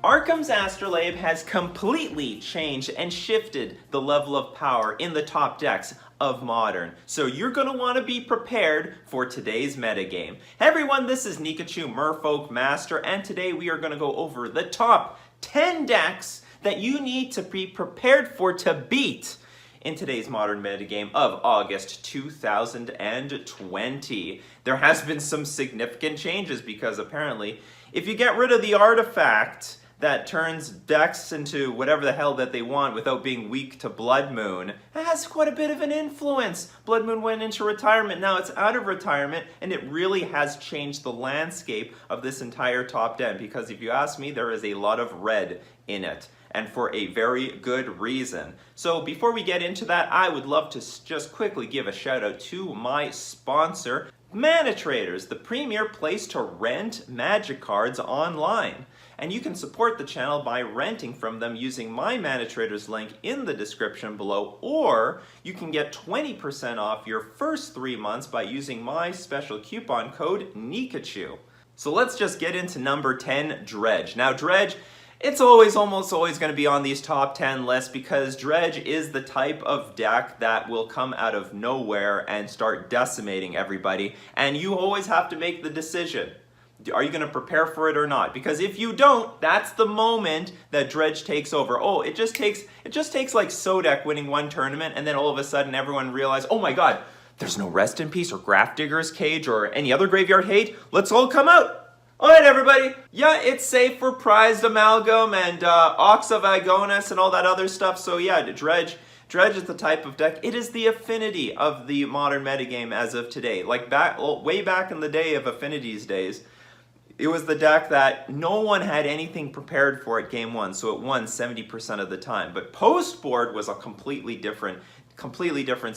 Arkham's Astrolabe has completely changed and shifted the level of power in the top decks of Modern. So you're going to want to be prepared for today's metagame. Hey everyone, this is Nikachu, Merfolk Master, and today we are going to go over the top 10 decks that you need to be prepared for to beat in today's Modern metagame of August 2020. There has been some significant changes because apparently if you get rid of the artifact that turns decks into whatever the hell that they want without being weak to Blood Moon, it has quite a bit of an influence. Blood Moon went into retirement, now it's out of retirement, and it really has changed the landscape of this entire top 10, because if you ask me, there is a lot of red in it, and for a very good reason. So before we get into that, I would love to just quickly give a shout out to my sponsor, Mana Traders, the premier place to rent Magic cards online. And you can support the channel by renting from them using my Mana Traders link in the description below, or you can get 20% off your first 3 months by using my special coupon code Nikachu. So let's just get into number 10, Dredge. Now Dredge, it's almost always going to be on these top 10 lists because Dredge is the type of deck that will come out of nowhere and start decimating everybody, and you always have to make the decision. Are you going to prepare for it or not? Because if you don't, that's the moment that Dredge takes over. Oh, it just takes like Sodek winning one tournament, and then all of a sudden everyone realized, oh my god, there's no Rest in Peace or Grafdigger's Cage or any other graveyard hate. Let's all come out. Alright everybody, yeah, it's safe for Prized Amalgam and Ox of Agonis and all that other stuff, so yeah, Dredge is the type of deck. It is the affinity of the Modern metagame as of today. Like way back in the day of Affinities days, it was the deck that no one had anything prepared for at game one, so it won 70% of the time. But post-board was a completely different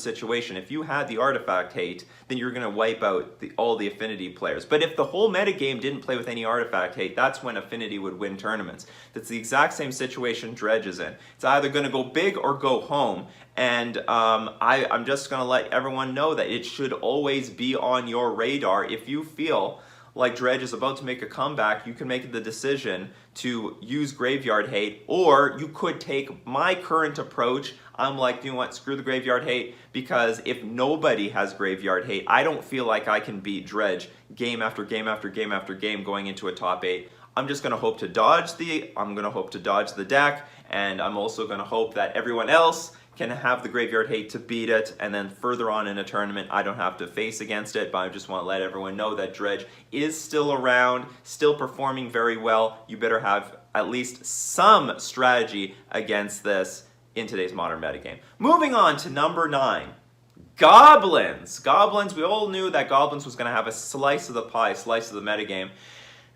situation. If you had the artifact hate, then you're going to wipe out all the affinity players. But if the whole metagame didn't play with any artifact hate, that's when affinity would win tournaments. That's the exact same situation Dredge is in. It's either going to go big or go home. And I'm just going to let everyone know that it should always be on your radar. If you feel like Dredge is about to make a comeback, you can make the decision to use Graveyard Hate, or you could take my current approach. I'm like, you know what, screw the Graveyard Hate, because if nobody has Graveyard Hate, I don't feel like I can beat Dredge game after game after game after game going into a top 8. I'm just going to hope to dodge the deck, and I'm also going to hope that everyone else can have the Graveyard Hate to beat it, and then further on in a tournament I don't have to face against it. But I just want to let everyone know that Dredge is still around, still performing very well. You better have at least some strategy against this in today's Modern metagame. Moving on to number 9, Goblins. Goblins, we all knew that Goblins was going to have a slice of the pie, slice of the metagame.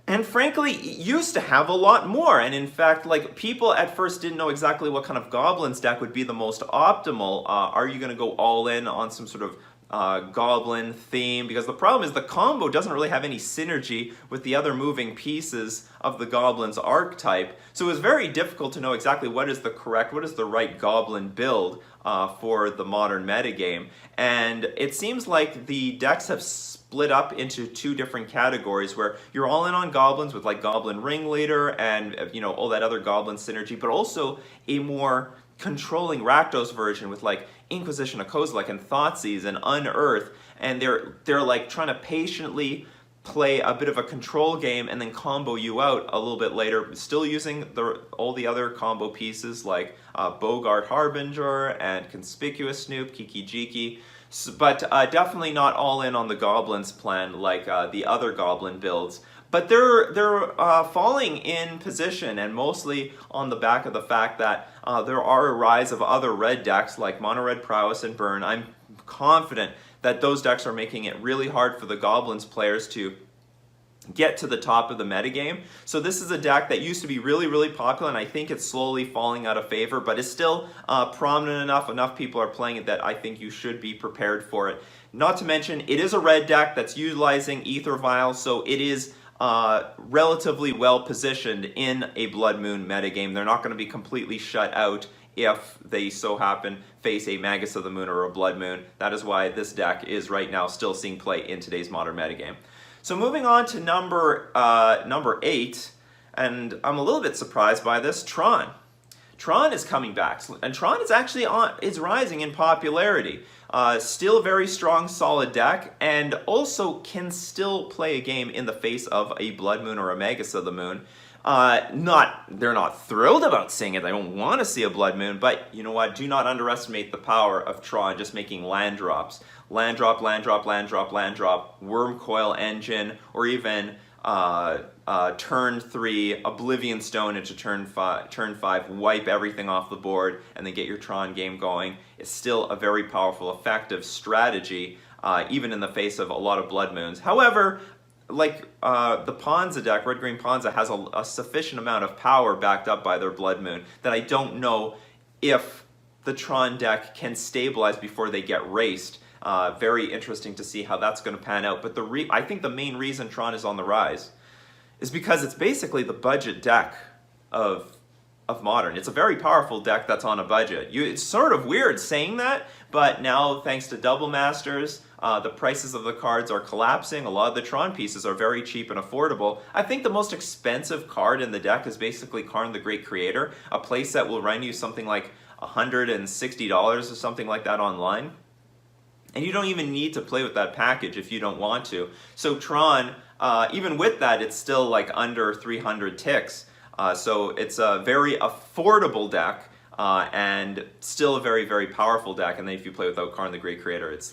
And frankly, it used to have a lot more. And in fact, like, people at first didn't know exactly what kind of Goblins deck would be the most optimal. Are you going to go all in on some sort of Goblin theme? Because the problem is the combo doesn't really have any synergy with the other moving pieces of the Goblin's archetype. So it was very difficult to know exactly what is the right Goblin build for the Modern metagame. And it seems like the decks have split up into 2 different categories where you're all in on Goblins with like Goblin Ringleader and, you know, all that other Goblin synergy, but also a more controlling Rakdos version with like Inquisition of Kozilek and Thoughtseize and Unearth, and they're like trying to patiently play a bit of a control game and then combo you out a little bit later, still using all the other combo pieces like Bogart Harbinger and Conspicuous Snoop, Kiki Jiki, but definitely not all in on the Goblins plan like the other Goblin builds. But they're falling in position, and mostly on the back of the fact that there are a rise of other red decks like Mono Red Prowess and Burn. I'm confident that those decks are making it really hard for the Goblins players to get to the top of the metagame. So this is a deck that used to be really popular, and I think it's slowly falling out of favor, but it's still prominent enough people are playing it that I think you should be prepared for it. Not to mention, it is a red deck that's utilizing Ether Vials, so it is relatively well positioned in a Blood Moon metagame. They're not going to be completely shut out if they so happen face a Magus of the Moon or a Blood Moon. That is why this deck is right now still seeing play in today's Modern metagame. So moving on to number 8, and I'm a little bit surprised by this, Tron. Tron is coming back, and Tron is actually is rising in popularity. Still very strong, solid deck, and also can still play a game in the face of a Blood Moon or a Magus of the Moon. They're not thrilled about seeing it. They don't want to see a Blood Moon, but you know what? Do not underestimate the power of Tron just making land drops. Land drop, land drop, land drop, land drop, Worm Coil Engine, or even turn 3, Oblivion Stone into turn 5, wipe everything off the board, and then get your Tron game going. It's still a very powerful, effective strategy, even in the face of a lot of Blood Moons. However, like the Ponza deck, Red-Green Ponza, has a sufficient amount of power backed up by their Blood Moon that I don't know if the Tron deck can stabilize before they get raced. Very interesting to see how that's going to pan out. But I think the main reason Tron is on the rise is because it's basically the budget deck of Modern. It's a very powerful deck that's on a budget. It's sort of weird saying that, but now thanks to Double Masters, the prices of the cards are collapsing. A lot of the Tron pieces are very cheap and affordable. I think the most expensive card in the deck is basically Karn the Great Creator, a playset will run you something like $160 or something like that online. And you don't even need to play with that package if you don't want to. So Tron, even with that, it's still like under 300 ticks. So it's a very affordable deck and still a very, very powerful deck. And then if you play without Karn the Great Creator, it's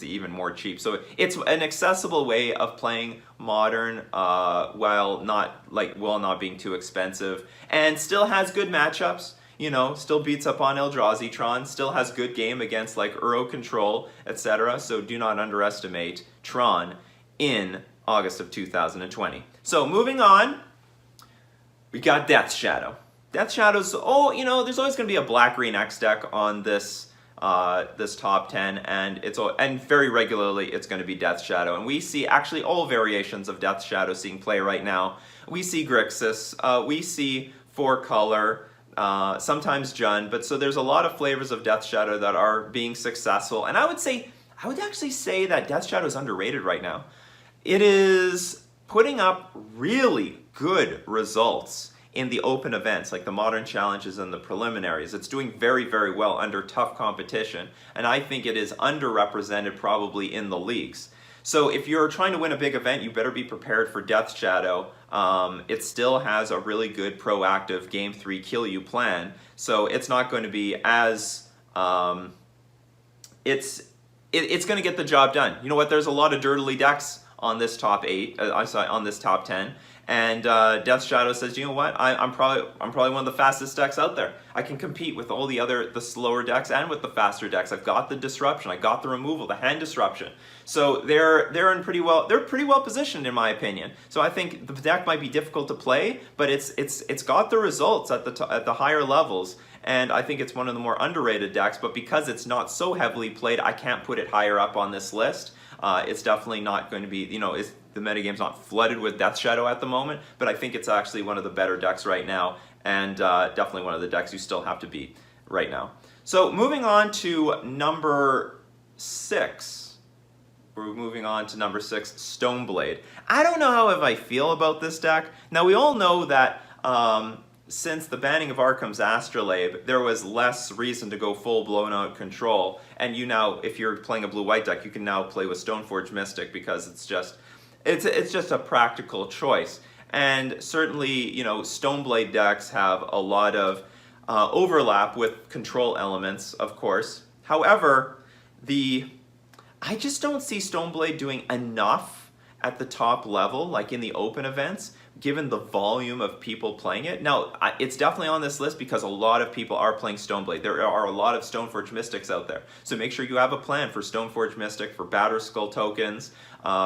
even more cheap. So it's an accessible way of playing Modern while not being too expensive, and still has good matchups. You know, still beats up on Eldrazi Tron, still has good game against like Uro Control, etc. So do not underestimate Tron in August of 2020. So moving on, we got Death Shadow. Death Shadow's, there's always going to be a black-green X deck on this top 10, and very regularly it's going to be Death Shadow. And we see actually all variations of Death Shadow seeing play right now. We see Grixis, we see 4-color, sometimes Jund, but so there's a lot of flavors of Death Shadow that are being successful, and I would actually say that Death Shadow is underrated right now. It is putting up really good results in the open events, like the Modern Challenges and the preliminaries. It's doing very, very well under tough competition, and I think it is underrepresented probably in the leagues. So if you're trying to win a big event, you better be prepared for Death Shadow. It still has a really good proactive Game 3 kill you plan, so it's not going to be as it's going to get the job done. You know what? There's a lot of dirtily decks on this top 8. On this top 10. And Death Shadow says, you know what? I'm probably one of the fastest decks out there. I can compete with all the slower decks and with the faster decks. I've got the disruption, I got the removal, the hand disruption. So they're pretty well positioned in my opinion. So I think the deck might be difficult to play, but it's got the results at the higher levels. And I think it's one of the more underrated decks, but because it's not so heavily played, I can't put it higher up on this list. It's definitely not going to be, the metagame's not flooded with Death Shadow at the moment, but I think it's actually one of the better decks right now, and definitely one of the decks you still have to beat right now. So moving on to number 6. We're moving on to number 6, Stoneblade. I don't know how I feel about this deck. Now we all know that since the banning of Arkham's Astrolabe, there was less reason to go full blown out control, and if you're playing a blue-white deck, you can now play with Stoneforge Mystic because it's just a practical choice. And certainly, Stoneblade decks have a lot of overlap with control elements, of course. However, I just don't see Stoneblade doing enough at the top level, like in the open events, given the volume of people playing it. Now, it's definitely on this list because a lot of people are playing Stoneblade. There are a lot of Stoneforge Mystics out there. So make sure you have a plan for Stoneforge Mystic, for Batterskull tokens.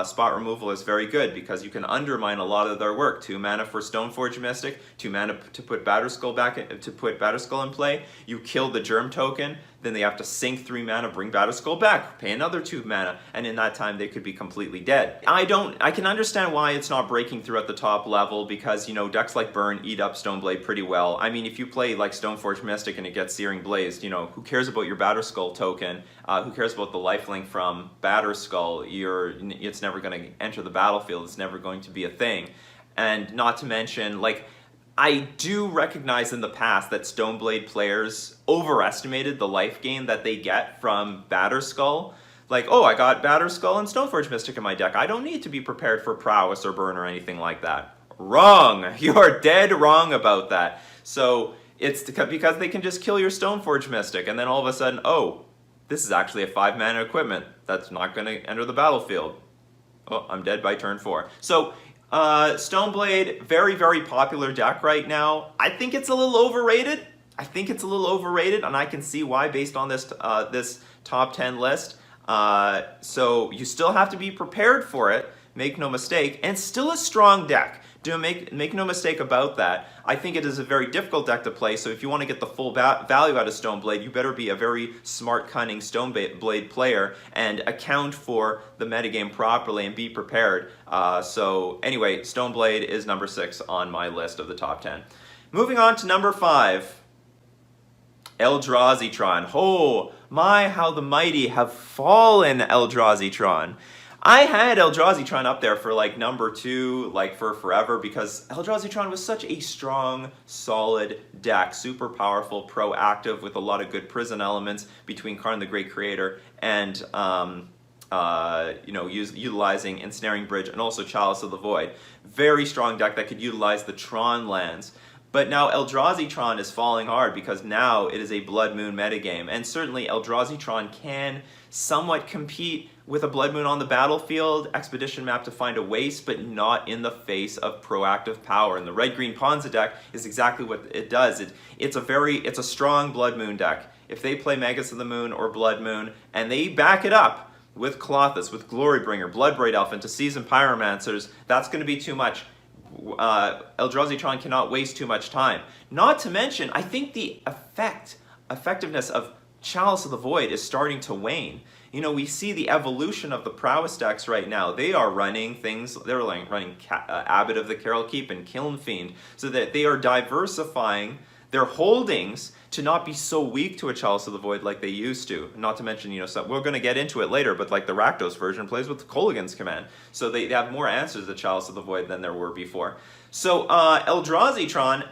Spot removal is very good because you can undermine a lot of their work. 2 mana for Stoneforge Mystic, 2 mana to put Batterskull in play. You kill the Germ token, then they have to sink 3 mana, bring Batterskull back, pay another 2 mana, and in that time they could be completely dead. I can understand why it's not breaking through at the top level because, decks like Burn eat up Stoneblade pretty well. I mean, if you play like Stoneforge Mystic and it gets Searing Blazed, who cares about your Batterskull token? Who cares about the lifelink from Batterskull? It's never going to enter the battlefield. It's never going to be a thing. And not to mention, like, I do recognize in the past that Stoneblade players overestimated the life gain that they get from Batterskull. Like, oh, I got Batterskull and Stoneforge Mystic in my deck. I don't need to be prepared for Prowess or Burn or anything like that. Wrong! You're dead wrong about that. So it's because they can just kill your Stoneforge Mystic, and then all of a sudden, oh, this is actually a 5-mana equipment that's not going to enter the battlefield. Oh, I'm dead by turn 4. So Stoneblade, very, very popular deck right now. I think it's a little overrated. And I can see why based on this this top 10 list. So you still have to be prepared for it, make no mistake, and still a strong deck. Make no mistake about that. I think it is a very difficult deck to play, so if you want to get the full value out of Stoneblade, you better be a very smart, cunning Stoneblade player and account for the metagame properly and be prepared. So anyway, Stoneblade is number 6 on my list of the top 10. Moving on to number 5, Eldrazi Tron. Oh my, how the mighty have fallen, Eldrazi Tron. I had Eldrazi Tron up there for like number 2, like for forever, because Eldrazi Tron was such a strong, solid deck, super powerful, proactive, with a lot of good prison elements between Karn the Great Creator and utilizing Ensnaring Bridge and also Chalice of the Void. Very strong deck that could utilize the Tron lands. But now Eldrazi Tron is falling hard because now it is a Blood Moon metagame, and certainly Eldrazi Tron can somewhat compete with a Blood Moon on the battlefield, Expedition map to find a waste, but not in the face of proactive power. And the red-green Ponza deck is exactly what it does. It's a strong Blood Moon deck. If they play Magus of the Moon or Blood Moon, and they back it up with Colossus, with Glorybringer, Bloodbraid Elf, and to Season Pyromancers, that's going to be too much. Eldrazi Tron cannot waste too much time. Not to mention, I think the effectiveness of Chalice of the Void is starting to wane. You know, we see the evolution of the Prowess decks right now. They are running things, they're like running Abbot of the Carol Keep and Kiln Fiend, so that they are diversifying their holdings to not be so weak to a Chalice of the Void like they used to. Not to mention, you know, we're going to get into it later, but like the Rakdos version plays with Kolaghan's Command. So they have more answers to Chalice of the Void than there were before. So Eldrazi Tron,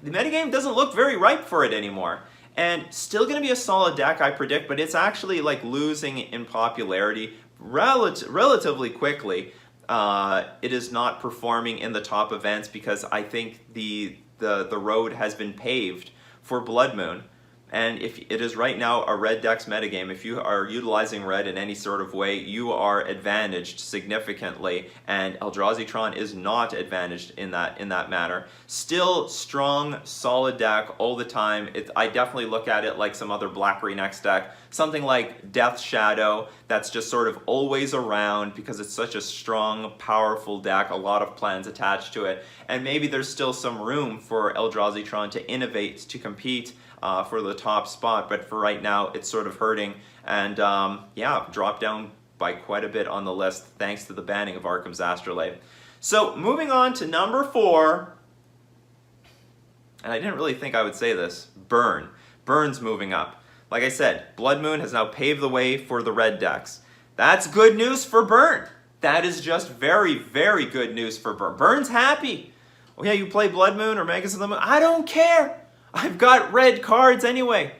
the metagame doesn't look very ripe for it anymore. And still going to be a solid deck, I predict, but it's actually like losing in popularity relatively quickly. It is not performing in the top events because I think the road has been paved for Blood Moon. And if it is right now a red deck's metagame, if you are utilizing red in any sort of way, you are advantaged significantly, and Eldrazi Tron is not advantaged in that manner. Still strong, solid deck all the time. I definitely look at it like some other Black-Green X deck, something like Death Shadow, that's just sort of always around because it's such a strong, powerful deck, a lot of plans attached to it, and maybe there's still some room for Eldrazi Tron to innovate, to compete for the top spot, but for right now it's sort of hurting, and yeah, dropped down by quite a bit on the list thanks to the banning of Arkham's Astrolabe. So moving on to number 4, and I didn't really think I would say this, Burn. Burn's moving up. Like I said, Blood Moon has now paved the way for the red decks. That's good news for Burn. That is just very, very good news for Burn. Burn's happy. Oh yeah, you play Blood Moon or Magus of the Moon? I don't care. I've got red cards anyway.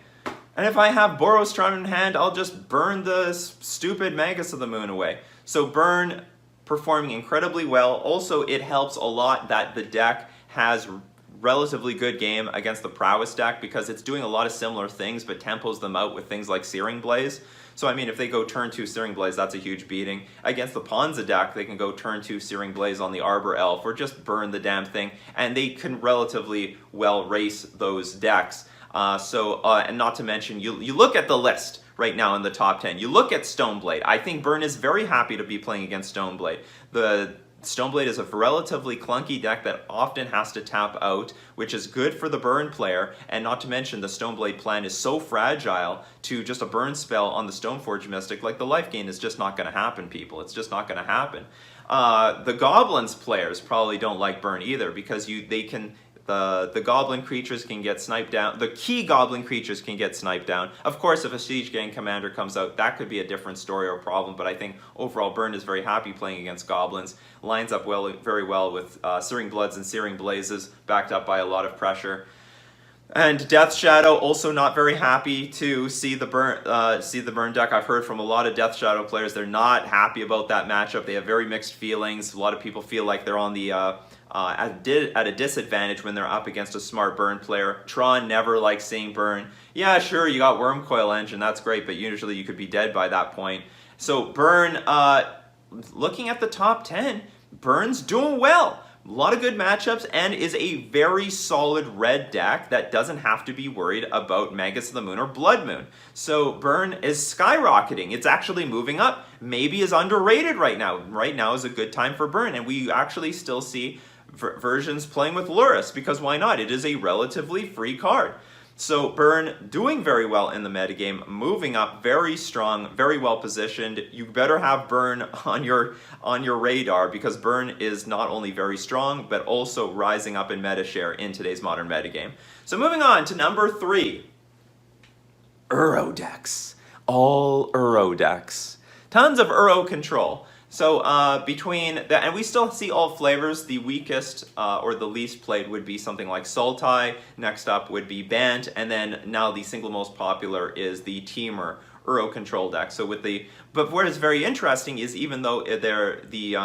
And if I have Boros Tron in hand, I'll just burn the stupid Magus of the Moon away. So Burn performing incredibly well. Also, it helps a lot that the deck has relatively good game against the Prowess deck because it's doing a lot of similar things but tempos them out with things like Searing Blaze. So I mean, if they go turn 2 Searing Blaze, that's a huge beating. Against the Ponza deck, they can go turn 2 Searing Blaze on the Arbor Elf or just burn the damn thing, and they can relatively well race those decks. And not to mention, you look at the list right now in the top 10. You look at Stoneblade. I think Burn is very happy to be playing against Stoneblade. The Stoneblade is a relatively clunky deck that often has to tap out, which is good for the Burn player, and not to mention the Stoneblade plan is so fragile to just a burn spell on the Stoneforge Mystic, like the life gain is just not going to happen, people. It's just not going to happen. The Goblins players probably don't like Burn either because they can The goblin creatures can get sniped down. The key goblin creatures can get sniped down. Of course, if a Siege Gang commander comes out, that could be a different story or problem, but I think overall Burn is very happy playing against goblins. Lines up very well with Searing Bloods and Searing Blazes, backed up by a lot of pressure. And Death Shadow also not very happy to see the burn deck. I've heard from a lot of Death Shadow players they're not happy about that matchup. They have very mixed feelings. A lot of people feel like they're on the at a disadvantage when they're up against a smart Burn player. Tron never likes seeing Burn. Yeah, sure, you got Wormcoil Engine, that's great, but usually you could be dead by that point. So Burn, looking at the top 10, Burn's doing well. A lot of good matchups and is a very solid red deck that doesn't have to be worried about Magus of the Moon or Blood Moon. So Burn is skyrocketing. It's actually moving up. Maybe is underrated right now. Right now is a good time for Burn, and we actually still see versions playing with Lurrus, because why not? It is a relatively free card. So Burn doing very well in the metagame, moving up, very strong, very well positioned. You better have Burn on your radar, because Burn is not only very strong, but also rising up in meta share in today's modern metagame. So moving on to number 3, Uro decks. All Uro decks. Tons of Uro Control. So and we still see all flavors. The weakest or the least played would be something like Sultai. Next up would be Bant, and then now the single most popular is the Temur Uro Control deck. So but what is very interesting is, even though the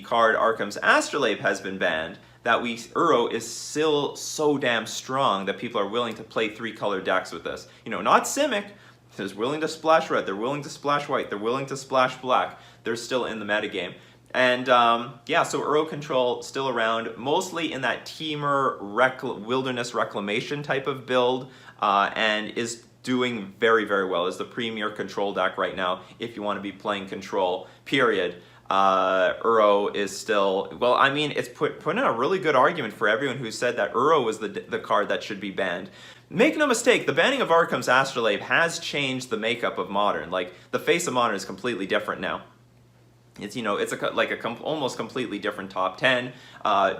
card Arkham's Astrolabe has been banned, that Uro is still so damn strong that people are willing to play 3-color decks with this. You know, not Simic. They're willing to splash red, they're willing to splash white, they're willing to splash black. They're still in the metagame. And yeah, so Uro Control still around, mostly in that Temur Wilderness Reclamation type of build, and is doing very, very well. Is the premier control deck right now if you want to be playing control, period. Uro is still, well, I mean, it's put in a really good argument for everyone who said that Uro was the card that should be banned. Make no mistake, the banning of Arkham's Astrolabe has changed the makeup of Modern. Like, the face of Modern is completely different now. It's, you know, it's almost completely different top 10.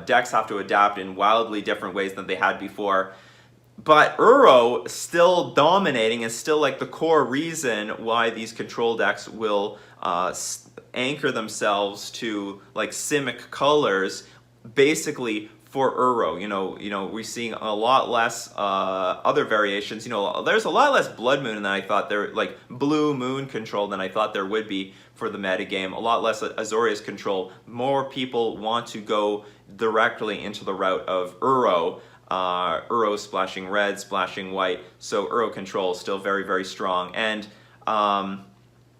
Decks have to adapt in wildly different ways than they had before. But Uro still dominating is still like the core reason why these control decks will anchor themselves to like Simic colors, basically for Uro. You know, we're seeing a lot less other variations. You know, there's a lot less Blood Moon than I thought there, like Blue Moon control than I thought there would be for the metagame. A lot less Azorius control. More people want to go directly into the route of Uro. Uro splashing red, splashing white. So Uro Control is still very, very strong. And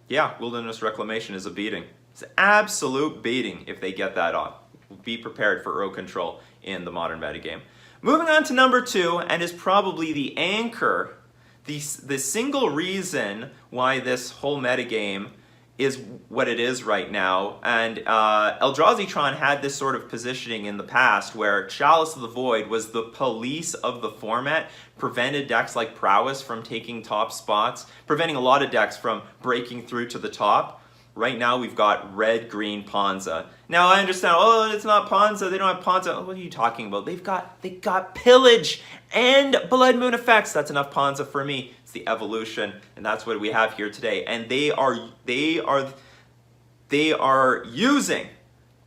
yeah, Wilderness Reclamation is a beating. It's an absolute beating if they get that on. Be prepared for Uro Control in the modern metagame. Moving on to number 2, and is probably the anchor, the single reason why this whole metagame is what it is right now. And Eldrazi Tron had this sort of positioning in the past where Chalice of the Void was the police of the format, prevented decks like Prowess from taking top spots, preventing a lot of decks from breaking through to the top. Right now we've got red-green Ponza. Now I understand, oh, it's not Ponza, they don't have Ponza. What are you talking about? They got Pillage and Blood Moon effects. That's enough Ponza for me. It's the evolution, and that's what we have here today. And they are using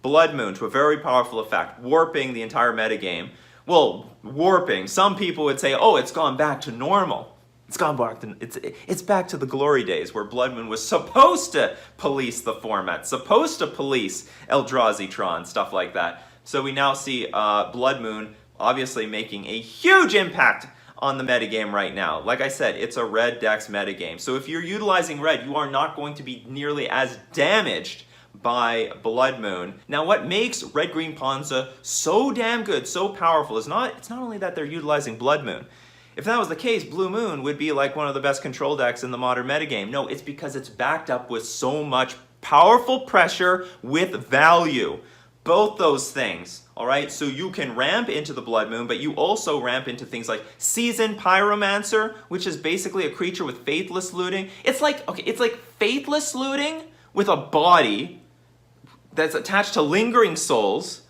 Blood Moon to a very powerful effect, warping the entire metagame. Well, warping. Some people would say, oh, it's gone back to normal. It's gone back to, it's back to the glory days where Blood Moon was supposed to police the format, supposed to police Eldrazi Tron, stuff like that. So we now see Blood Moon obviously making a huge impact on the metagame right now. Like I said, it's a red deck's metagame. So if you're utilizing red, you are not going to be nearly as damaged by Blood Moon. Now what makes red-green Ponza so damn good, so powerful, it's not only that they're utilizing Blood Moon. If that was the case, Blue Moon would be like one of the best control decks in the modern metagame. No, it's because it's backed up with so much powerful pressure with value. Both those things, all right? So you can ramp into the Blood Moon, but you also ramp into things like Seasoned Pyromancer, which is basically a creature with Faithless Looting. It's like Faithless Looting with a body that's attached to Lingering Souls,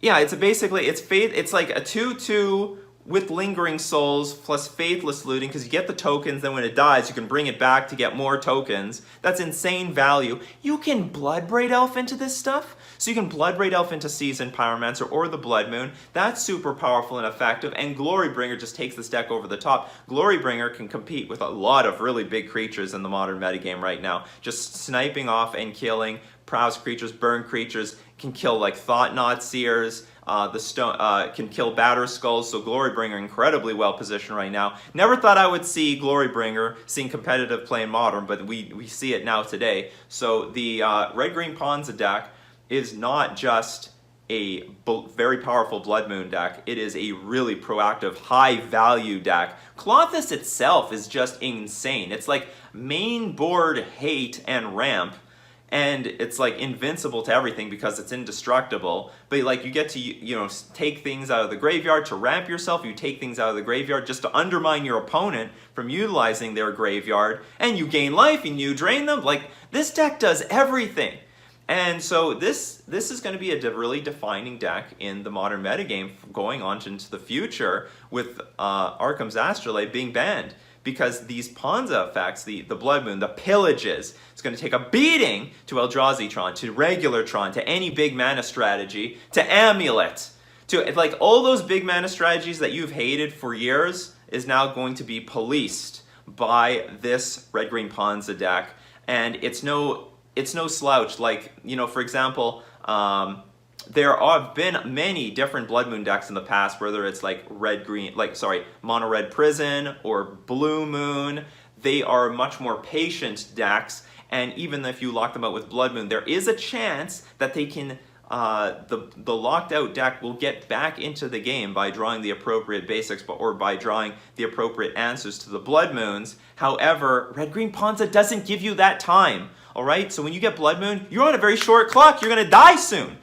Yeah, it's faith. It's like a 2/2 with lingering souls plus faithless looting because you get the tokens. Then when it dies, you can bring it back to get more tokens. That's insane value. You can Bloodbraid Elf into this stuff, so you can Bloodbraid Elf into Seasoned Pyromancer or the Blood Moon. That's super powerful and effective. And Glorybringer just takes this deck over the top. Glorybringer can compete with a lot of really big creatures in the modern metagame right now. Just sniping off and killing Prowess creatures, burn creatures, can kill like Thought-Knot Seers, can kill Batter Skulls, so Glorybringer incredibly well positioned right now. Never thought I would see Glorybringer seeing competitive play in Modern, but we see it now today. So the red-green Ponza deck is not just a very powerful Blood Moon deck, it is a really proactive, high-value deck. Klothys itself is just insane. It's like main board hate and ramp, and it's like invincible to everything because it's indestructible. But like you get to take things out of the graveyard to ramp yourself. You take things out of the graveyard just to undermine your opponent from utilizing their graveyard, and you gain life and you drain them. Like this deck does everything. And so this is going to be a really defining deck in the modern metagame going on into the future with Arkham's Astrolabe being banned. Because these Ponza effects, the Blood Moon, the pillages, it's going to take a beating to Eldrazi Tron, to regular Tron, to any big mana strategy, to Amulet, to like all those big mana strategies that you've hated for years is now going to be policed by this red-green Ponza deck, and it's no slouch. Like for example. There have been many different Blood Moon decks in the past, whether it's like Mono Red Prison or Blue Moon. They are much more patient decks, and even if you lock them out with Blood Moon, there is a chance that they can, the locked out deck will get back into the game by drawing the appropriate basics or by drawing the appropriate answers to the Blood Moons. However, Red-Green Ponza doesn't give you that time, alright? So when you get Blood Moon, you're on a very short clock, you're going to die soon.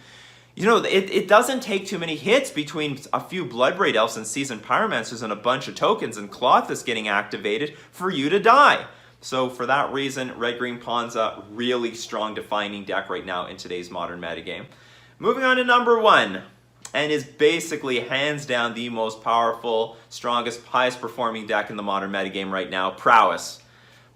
It doesn't take too many hits between a few Bloodbraid Elves and Seasoned Pyromancers and a bunch of tokens and Klothys getting activated for you to die. So for that reason, Red-Green Ponza, really strong defining deck right now in today's modern metagame. Moving on to number 1, and is basically hands down the most powerful, strongest, highest performing deck in the modern metagame right now, Prowess.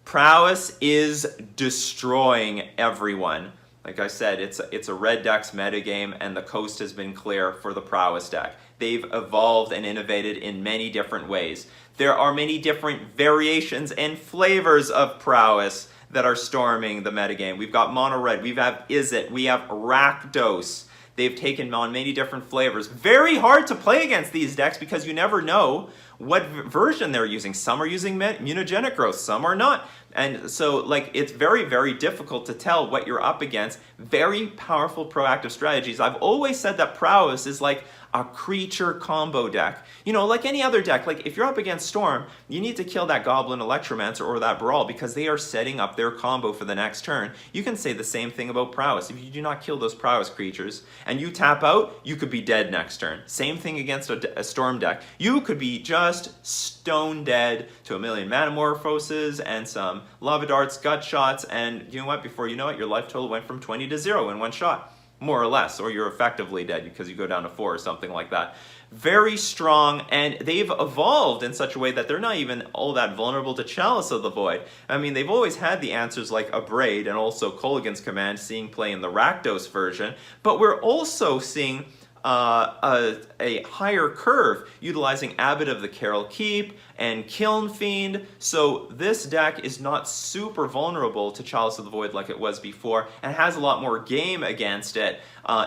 Prowess is destroying everyone. Like I said, it's a red deck's metagame, and the coast has been clear for the Prowess deck. They've evolved and innovated in many different ways. There are many different variations and flavors of Prowess that are storming the metagame. We've got Mono Red, we have Izzet, we have Rakdos. They've taken on many different flavors. Very hard to play against these decks because you never know what version they're using. Some are using Mutagenic Growth, some are not. And so like it's very, very difficult to tell what you're up against. Very powerful proactive strategies. I've always said that Prowess is like a creature combo deck. Like any other deck, like if you're up against Storm, you need to kill that Goblin Electromancer or that Brawl because they are setting up their combo for the next turn. You can say the same thing about Prowess. If you do not kill those Prowess creatures and you tap out, you could be dead next turn. Same thing against a Storm deck. You could be just stone dead to a million Manamorphoses and some Lava Darts, Gut Shots, and you know what? Before you know it, your life total went from 20 to 0 in one shot. More or less, or you're effectively dead because you go down to 4 or something like that. Very strong, and they've evolved in such a way that they're not even all that vulnerable to Chalice of the Void. I mean, they've always had the answers like Abrade and also Kolaghan's Command seeing play in the Rakdos version, but we're also seeing a higher curve utilizing Abbot of the Carol Keep and Kiln Fiend. So this deck is not super vulnerable to Chalice of the Void like it was before and has a lot more game against it.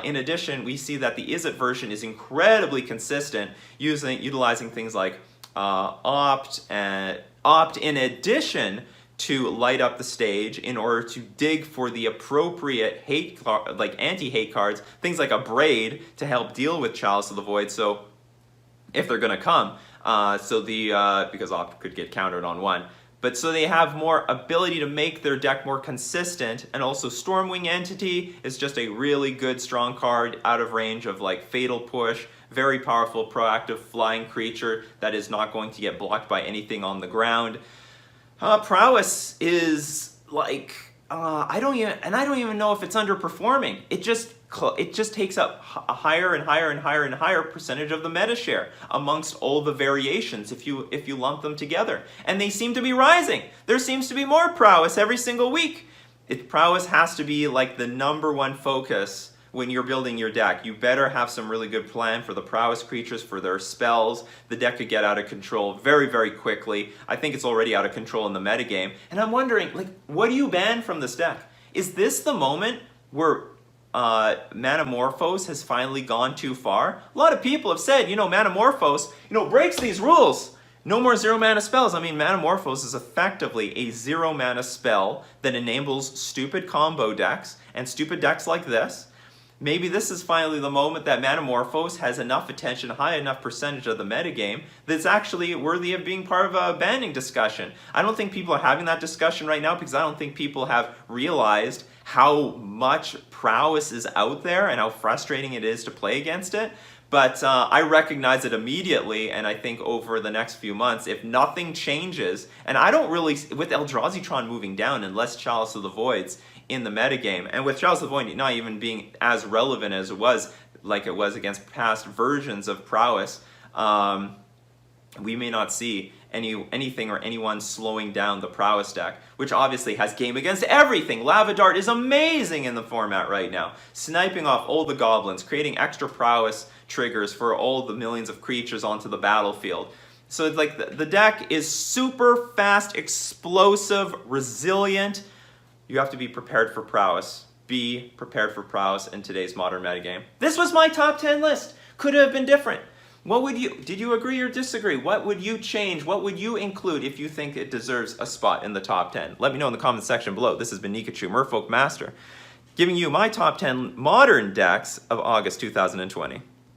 In addition, we see that the Izzet version is incredibly consistent utilizing things like Opt in addition to light up the stage in order to dig for the appropriate anti-hate cards, things like a Braid to help deal with Chalice of the Void. So if they're going to come, because Opt could get countered on one. But so they have more ability to make their deck more consistent, and also Stormwing Entity is just a really good strong card out of range of like Fatal Push, very powerful proactive flying creature that is not going to get blocked by anything on the ground. Prowess is like, I don't even know if it's underperforming. It just it just takes up a higher and higher and higher and higher percentage of the meta share amongst all the variations if you lump them together. And they seem to be rising. There seems to be more prowess every single week. Prowess has to be like the #1 focus when you're building your deck. You better have some really good plan for the prowess creatures, for their spells. The deck could get out of control very, very quickly. I think it's already out of control in the metagame. And I'm wondering, like, what do you ban from this deck? Is this the moment where Manamorphose has finally gone too far? A lot of people have said, Manamorphose, breaks these rules. No more 0 mana spells. I mean, Manamorphose is effectively a 0 mana spell that enables stupid combo decks and stupid decks like this. Maybe this is finally the moment that Manamorphose has enough attention, high enough percentage of the metagame, that's actually worthy of being part of a banning discussion. I don't think people are having that discussion right now because I don't think people have realized how much prowess is out there and how frustrating it is to play against it. But I recognize it immediately, and I think over the next few months, if nothing changes, and I don't really, with Eldrazi Tron moving down and less Chalice of the Voids in the metagame, and with Chalice of the Void not even being as relevant as it was, like it was against past versions of Prowess, we may not see anything or anyone slowing down the Prowess deck, which obviously has game against everything. Lava Dart is amazing in the format right now, sniping off all the goblins, creating extra Prowess triggers for all the millions of creatures onto the battlefield. So it's like the deck is super fast, explosive, resilient. You have to be prepared for Prowess. Be prepared for Prowess in today's modern metagame. This was my top 10 list. Could have been different. Did you agree or disagree? What would you change? What would you include if you think it deserves a spot in the top 10? Let me know in the comment section below. This has been Nikachu, Merfolk Master, giving you my top 10 modern decks of August 2020.